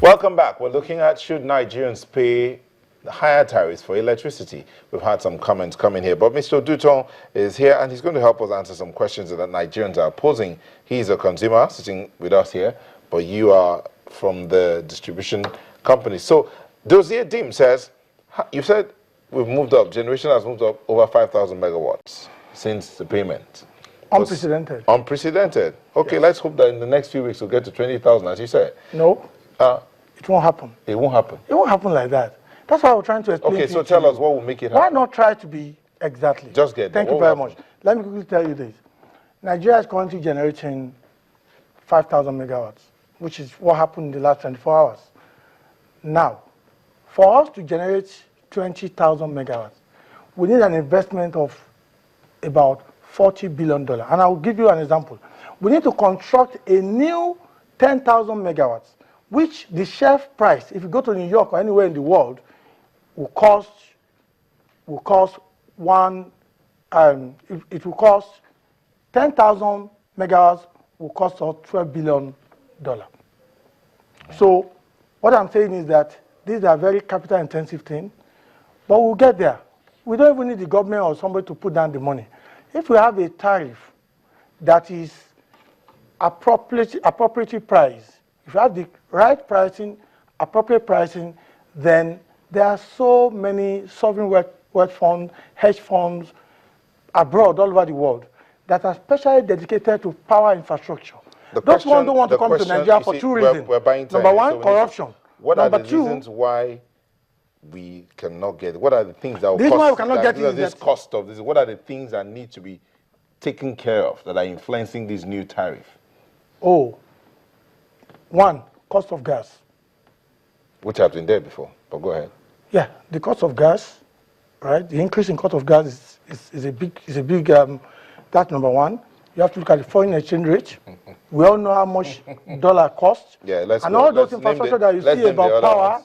Welcome back. We're looking at should Nigerians pay higher tariffs for electricity. We've had some comments coming here, but Mr. Duton is here and he's going to help us answer some questions that Nigerians are posing. He's a consumer sitting with us here, but you are from the distribution company. So Dozier Dim says, you said we've moved up, generation has moved up over 5,000 megawatts since the payment. Unprecedented. Unprecedented. Okay, yes. Let's hope that in the next few weeks we'll get to 20,000, as you said. No, it won't happen. It won't happen. It won't happen like that. That's what we're trying to explain. Okay, so tell us what will make it happen. Why not try to be exactly? Just get Thank you very much. Let me quickly tell you this. Nigeria is currently generating 5,000 megawatts, which is what happened in the last 24 hours. Now, for us to generate 20,000 megawatts, we need an investment of about $40 billion. And I will give you an example. We need to construct a new 10,000 megawatts, which the shelf price, if you go to New York or anywhere in the world, will cost it will cost 10,000 megawatts will cost us $12 billion. So what I'm saying is that these are very capital intensive things, but we'll get there. We don't even need the government or somebody to put down the money. If we have a tariff that is appropriately priced, if you have the right pricing, appropriate pricing, then there are so many sovereign wealth funds, hedge funds abroad, all over the world, that are specially dedicated to power infrastructure. Those ones don't want to come to Nigeria for two reasons. Number one, corruption. What are the reasons why we cannot get it? What are the things that will cost? What are the things that need to be taken care of that are influencing this new tariff? Oh, one, cost of gas. Which has been there before, but go ahead. Yeah, the cost of gas, right? The increase in cost of gas is a big, that's number one. You have to look at the foreign exchange rate. We all know how much dollar costs. Yeah, and all those infrastructure that you see about power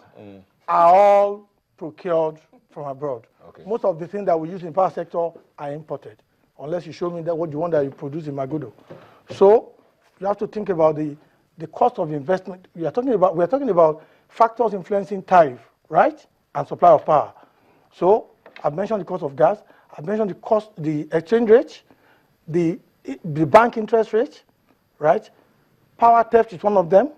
are all procured from abroad. Okay. Most of the things that we use in the power sector are imported, unless you show me that what you want that you produce in Magodo. So you have to think about the cost of investment. We are talking about factors influencing tariff, right, and supply of power. So I've mentioned the cost of gas. I've mentioned the exchange rate, the bank interest rate, right? Power theft is one of them,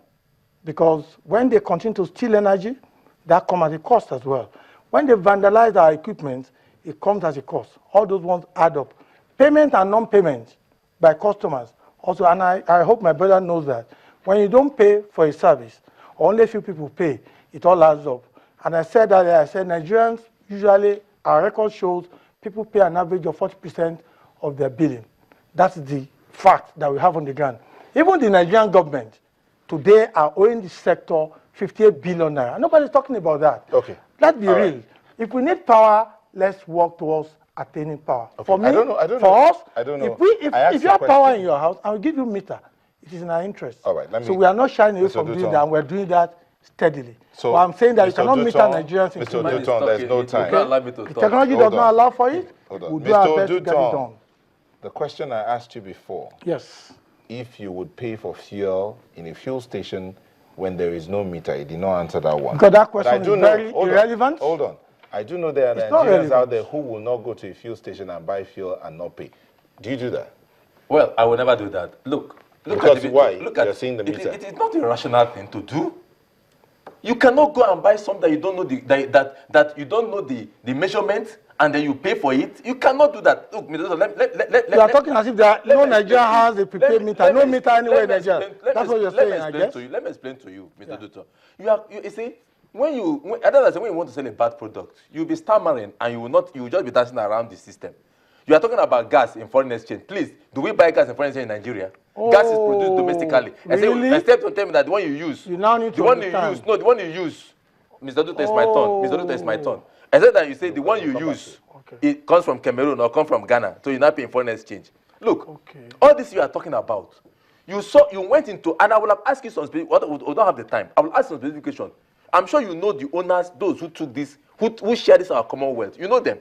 because when they continue to steal energy, that comes at a cost as well. When they vandalize our equipment, it comes as a cost. All those ones add up. Payment and non-payment by customers also, and I hope my brother knows that. When you don't pay for a service, only a few people pay, it all adds up. And I said earlier, Nigerians usually, our record shows, people pay an average of 40% of their billing. That's the fact that we have on the ground. Even the Nigerian government today are owing the sector 58 billion naira. Nobody's talking about that. Okay. Let's be real. Right. If we need power, let's work towards attaining power. Okay. For me, for us, if you have power in your house, I will give you meter. It is in our interest. All right. So we are not shying away from doing that, and we're doing that steadily. So I'm saying that you cannot meter Nigerians in Mr. Duton, there's no time. The technology does not allow for it. We'll do our best to get it done. The question I asked you before. Yes. If you would pay for fuel in a fuel station when there is no meter, you did not answer that one. Because that question is very irrelevant. Hold on. I do know there are Nigerians out there who will not go to a fuel station and buy fuel and not pay. Do you do that? Well, I will never do that. Look because at why? You're seeing the meter. It is not a rational thing to do. You cannot go and buy something that you don't know that you don't know the measurement, and then you pay for it. You cannot do that. Look, you are talking as if no Nigeria has a prepaid meter, no meter anywhere in Nigeria. That's what you're saying, I guess. Let me explain to you, Mr. Duton. You see, when you want to sell a bad product, you'll be stammering and you will just be dancing around the system. You are talking about gas in foreign exchange. Please, do we buy gas in foreign exchange in Nigeria? Gas is produced domestically. Really? Except to tell me that the one you use. You now need to understand. The one you use. Mr. Duton, is my turn. Mr. Duton, is my turn. Except that you say the one you use, it comes from Cameroon or comes from Ghana, so you're not paying foreign exchange. Look, all this you are talking about, you went into, and I will have asked you some specific, we don't have the time, I will ask some specification. I'm sure you know the owners, those who took this, who share this our commonwealth. You know them.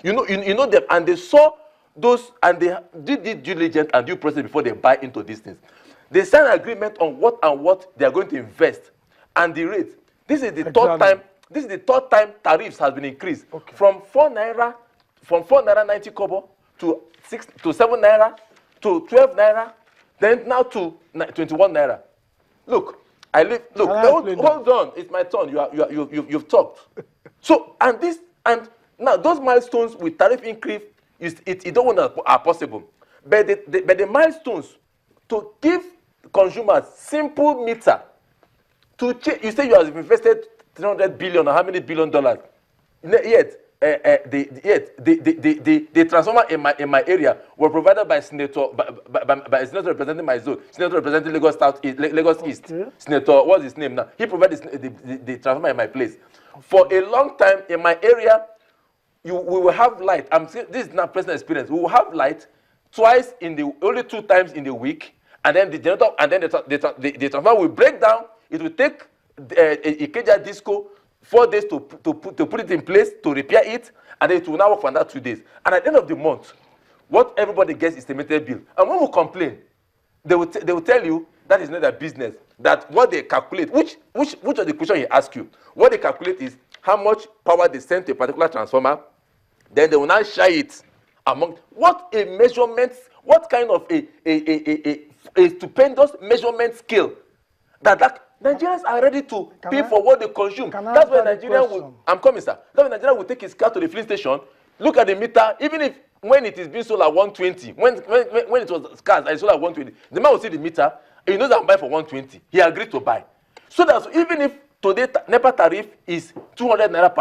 You know them, and they saw those, and they did due diligence and due process before they buy into these things. They sign an agreement on what they are going to invest. and the rate. This is the third time. This is the third time tariffs has been increased from 4 naira, from 4 naira 90 kobo to 7 naira to 12 naira, then now to 21 naira. Look, hold on, it's my turn. You've talked. So and now those milestones with tariff increase it don't are possible, but the milestones to give consumers simple meter to change. You say you have invested 300 billion or how many $billion? Yet the transformer in my area were provided by Senator by Senator representing my zone, Senator representing Lagos South East, Lagos East. Senator, what's his name now? He provided the transformer in my place. For a long time in my area, we will have light. This is not personal experience. We will have light only 2 times in the week, and then the generator and then the transformer will break down. It will take a Ikeja disco 4 days to put it in place, to repair it, and then it will now work for another 2 days. And at the end of the month, what everybody gets is estimated bill. And when we complain, they will tell you that is not their business. That what they calculate, which of the question he asked you, what they calculate is how much power they send to a particular transformer. Then they will now share it among what kind of a stupendous measurement scale that Nigerians are ready to pay for what they consume. That's why Nigerian will. I'm coming, sir. That's why Nigerian will take his car to the filling station, look at the meter, even if when it is being sold at 120, when it was scarce and sold at 120, the man will see the meter, and he knows I'm buying for 120. He agreed to buy. So that even if today NEPA tariff is 200 naira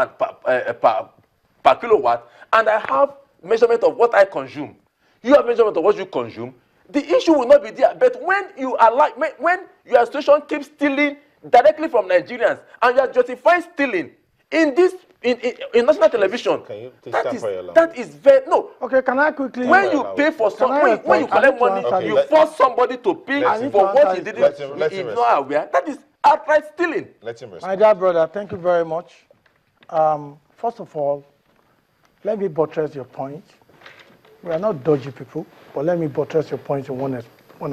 per kilowatt, and I have measurement of what I consume, you have measurement of what you consume, the issue will not be there. But when you are when your association keeps stealing directly from Nigerians and you are justifying stealing in national television, that is very no. Okay, can I quickly? When you pay for when you collect money, you force somebody to pay for what he didn't. He's not aware. That is outright stealing. Let him respond. My dear brother, thank you very much. First of all, let me buttress your point. We are not dodgy people, but let me buttress your point in one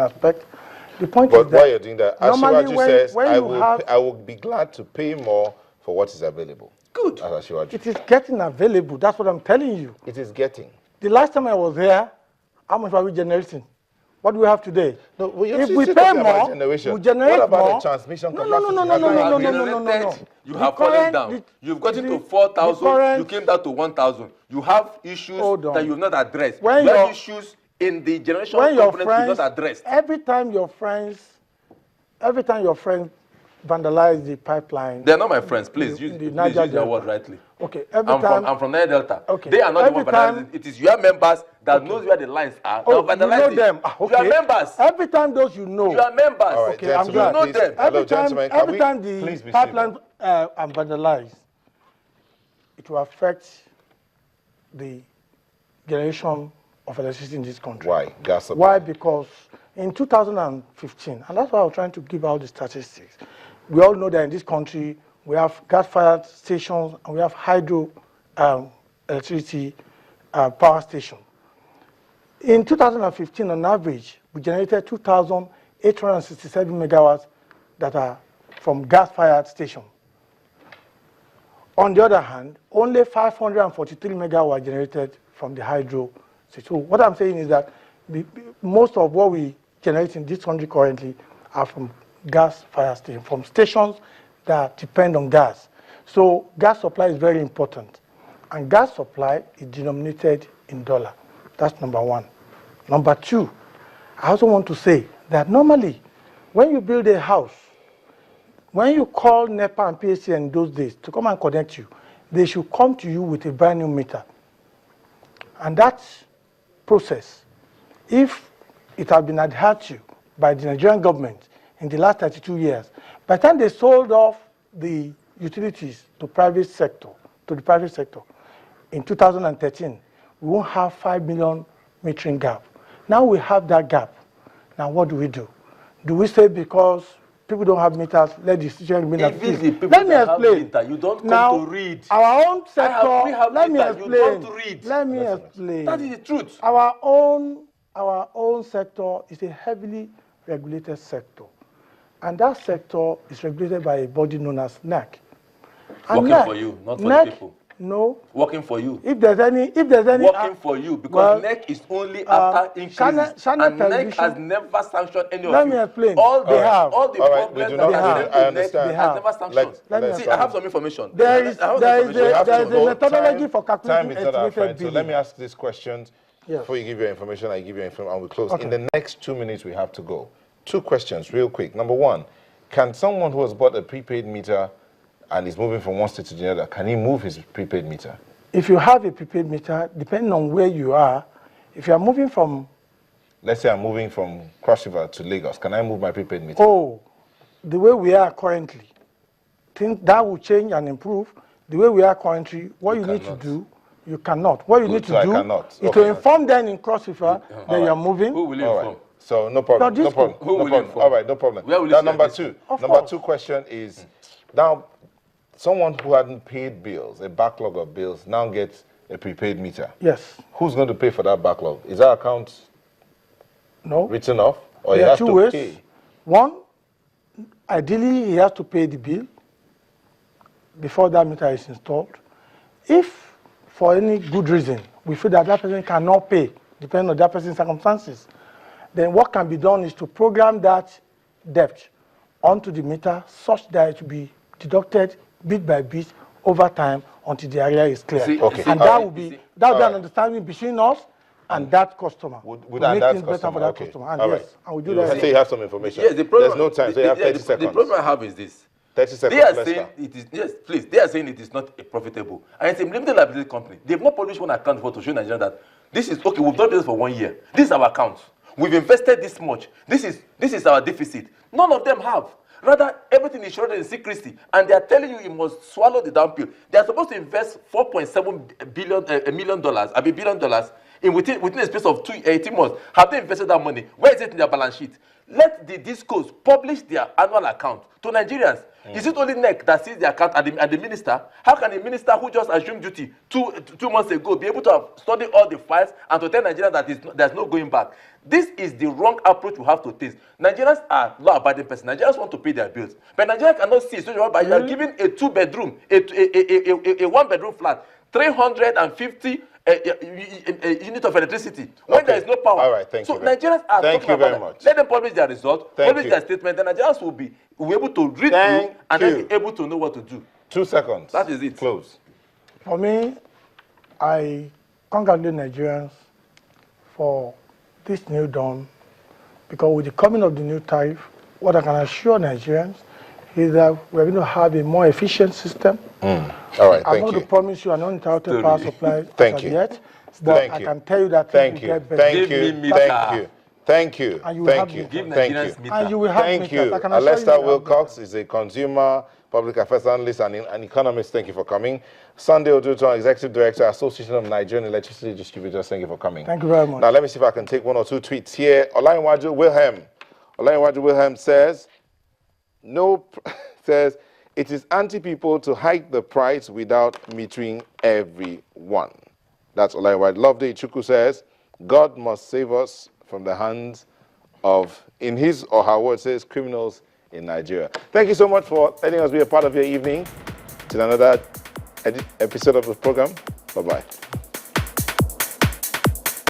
aspect. The point is that while you're doing that, Asiwaju says, I will be glad to pay more for what is available. Good. It is getting available. That's what I'm telling you. It is getting. The last time I was here, how much were we generating? What do we have today? No, if we pay more, we generate what about more. The transmission No. You have fallen down. You've gotten to 4,000. You came down to 1,000. You have issues that you've not addressed. You have issues in the generation component you've not addressed. Every time your friends vandalize the pipeline. They're not my friends. Please use your word rightly. Okay. I'm from Niger Delta. Okay. They are not the one vandalizing. It is your members that knows where the lines are. Oh, you know them. Okay. You are members. Every time those you know. You are members. Right, okay, I'm glad. You know them. Every time the pipeline are vandalized, it will affect the generation of electricity in this country. Why? Gas supply. Why? Because in 2015, and that's why I was trying to give out the statistics, we all know that in this country, we have gas-fired stations and we have hydro electricity power stations. In 2015, on average, we generated 2,867 megawatts that are from gas-fired stations. On the other hand, only 543 megawatts generated from the hydro station. So what I'm saying is that most of what we generate in this country currently are from gas-fired stations, from stations that depend on gas. So gas supply is very important. And gas supply is denominated in dollar. That's number one. Number two, I also want to say that normally when you build a house, when you call NEPA and PSC in those days to come and connect you, they should come to you with a brand new meter. And that process, if it had been adhered to by the Nigerian government in the last 32 years, by the time they sold off the utilities to the private sector in 2013, we won't have 5 million metering gap. Now we have that gap. Now what do we do? Do we say because people don't have meters, let the situation be let me explain. You don't come to read. Our own sector, let me explain. You don't read. Let me explain. That is the truth. Our own sector is a heavily regulated sector. And that sector is regulated by a body known as NAC. Working for you, not for the people. No. Working for you. If there's any, working for you, because NEC is only after increases, and NEC has never sanctioned any of you. Let me explain. All the problems that I understand. NEC has never sanctioned. See, I have some information. There is a methodology for calculating estimated So let me ask these questions. Yes. Before you give your information, I give you information, and we close. Okay. In the next 2 minutes, we have to go. 2 questions, real quick. Number 1, can someone who has bought a prepaid meter and is moving from one state to the other, can he move his prepaid meter? If you have a prepaid meter, depending on where you are, if you are moving from... Let's say I'm moving from Cross River to Lagos, can I move my prepaid meter? Oh, the way we are currently, think that will change and improve. The way we are currently, what you need to do, you cannot. What you need to do is to inform them in Cross River that you are moving. Who will you inform? So no problem. No problem. Who will you inform? All right, no problem. Now, number 2. Number 2 question is, now, someone who hadn't paid bills, a backlog of bills, now gets a prepaid meter. Yes. Who's going to pay for that backlog? Is that account written off? Or there he has are 2 to ways. pay? One, ideally, he has to pay the bill before that meter is installed. If, for any good reason, we feel that that person cannot pay, depending on that person's circumstances, then what can be done is to program that debt onto the meter such that it will be deducted bit by bit over time until the area is clear. And that will be an understanding between us and that customer. Would make that things better for that customer. And all and we do that. I say you have some information. Yes, the problem, there's no time, so you have 30 seconds. The problem I have is this. 30 seconds. They are saying it is, yes, please, they are saying it is not a profitable. And it's a limited liability company. They've not published one account for to show Nigerians that this is, okay, we've done this for 1 year. This is our account. We've invested this much. This is our deficit. None of them have. Rather, everything is shrouded in secrecy, and they are telling you must swallow the down pill. They are supposed to invest $4.7 billion in within a space of 18 months. Have they invested that money? Where is it in their balance sheet? Let the discos publish their annual account to Nigerians. Is it only NEC that sees the account and the minister? How can a minister who just assumed duty two months ago be able to have studied all the files and to tell Nigerians that there's no going back? This is the wrong approach we have to take. Nigerians are law-abiding persons. Nigerians want to pay their bills. But Nigerians cannot see. So you are giving a 2-bedroom, a 1-bedroom flat, 350 unit of electricity when there is no power. All right, thank you. So Nigerians are talking about very much. Let them publish their result, publish their statement, then Nigerians will be able to read through and then be able to know what to do. 2 seconds. That is it. Close. For me, I congratulate Nigerians for this new dawn, because with the coming of the new tariff, what I can assure Nigerians is that we're going to have a more efficient system. All right, I'm not to promise you an uninterrupted power supply yet, but I can tell you that things will get better. Thank you. And you will have Thank you. Alesta Wilcox is a consumer public affairs analyst and an economist. Thank you for coming. Sunday Oduton, Executive Director, Association of Nigerian Electricity Distributors. Thank you for coming. Thank you very much. Now, let me see if I can take 1 or 2 tweets here. Olayiwaju Wilhelm says, says, it is anti-people to hike the price without metering everyone. That's Olayiwaju. Loveday Chuku says, God must save us from the hands of, in his or her words, says, criminals in Nigeria. Thank you so much for letting us be a part of your evening. Till another episode of the program. Bye-bye.